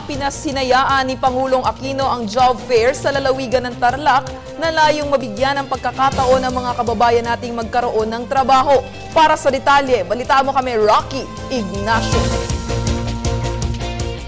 Pinasinayaan ni Pangulong Aquino ang job fair sa lalawigan ng Tarlac na layong mabigyan ng pagkakataon ng mga kababayan nating magkaroon ng trabaho. Para sa detalye, balitaan mo kami Rocky Ignacio.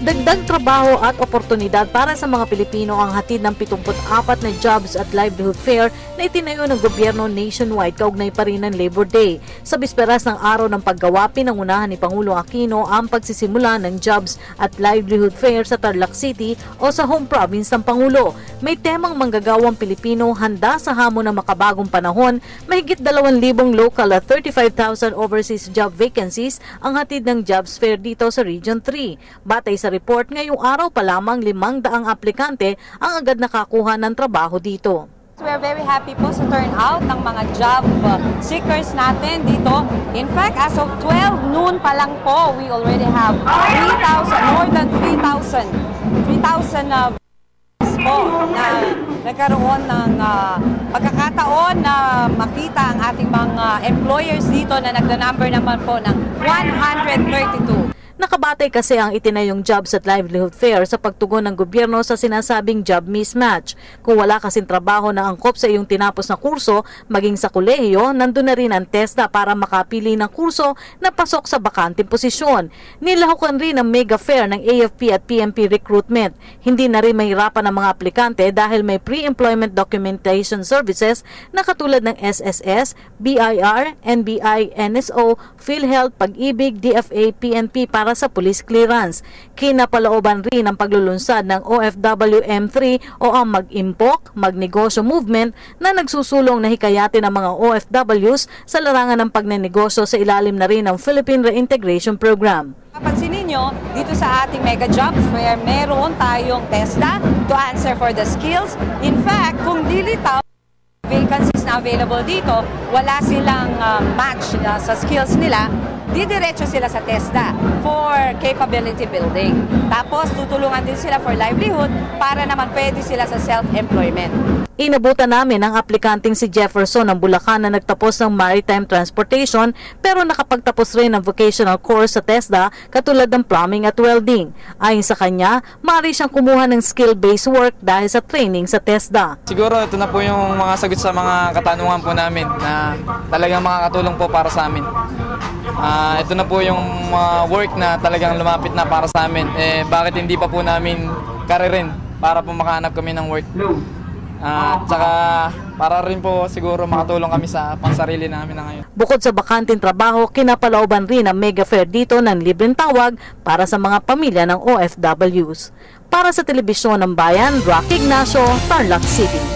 Dagdag trabaho at oportunidad para sa mga Pilipino ang hatid ng 74 na jobs at livelihood fair na itinayo ng gobyerno nationwide kaugnay pa rin ng Labor Day. Sa bisperas ng araw ng paggawa, pinangunahan ni Pangulong Aquino ang pagsisimula ng jobs at livelihood fair sa Tarlac City o sa home province ng Pangulo. May temang manggagawang Pilipino handa sa hamon ng makabagong panahon, mahigit 2,000 local at 35,000 overseas job vacancies ang hatid ng jobs fair dito sa Region 3. Batay sa report, ngayong araw pa lamang 500 aplikante ang agad nakakuha ng trabaho dito. We are very happy po sa turnout ng mga job seekers natin dito. In fact, as of 12 noon pa lang po, we already have 3,000, more than 3,000 po na nagkaroon ng pagkakataon na makita ang ating mga employers dito na nagda-number naman po ng 132. Nakabatay kasi ang itinayong jobs at livelihood fair sa pagtugon ng gobyerno sa sinasabing job mismatch. Kung wala kasing trabaho na angkop sa iyong tinapos na kurso, maging sa kolehiyo, nandun na rin ang TESDA para makapili ng kurso na pasok sa bakanting posisyon. Nilahukan rin ang mega fair ng AFP at PNP recruitment. Hindi na rin mahirapan ang mga aplikante dahil may pre-employment documentation services na katulad ng SSS, BIR, NBI, NSO, PhilHealth, Pag-ibig, DFA, PNP para sa police clearance. Kinapalooban rin ang paglulunsad ng OFW M3 o ang Mag-Impok, Magnegosyo Movement na nagsusulong na hikayatin ang mga OFWs sa larangan ng pagnenegosyo sa ilalim na rin ng Philippine Reintegration Program. Kapansin ninyo, dito sa ating mega jobs fair, meron tayong TESDA to answer for the skills. In fact, kung dilitaw vacancies na available dito, wala silang match sa skills nila, didiretso sila sa TESDA for capability building. Tapos tutulungan din sila for livelihood para naman pwede sila sa self-employment. Inabutan namin ang aplikanteng si Jefferson ng Bulacan na nagtapos ng maritime transportation pero nakapagtapos rin ng vocational course sa TESDA katulad ng plumbing at welding. Ayon sa kanya, maaari siyang kumuha ng skill-based work dahil sa training sa TESDA. Siguro ito na po yung mga sagot sa mga katanungan po namin na talagang makakatulong po para sa amin. Ito na po yung work na talagang lumapit na para sa amin. Bakit hindi pa po namin karirin para po makahanap kami ng work? Tsaka para rin po siguro makatulong kami sa pangsarili namin na ngayon. Bukod sa bakanting trabaho, kinapalooban rin ang mega fair dito ng libreng tawag para sa mga pamilya ng OFWs. Para sa Telebisyon ng Bayan, Rocky Ignacio, Tarlac City.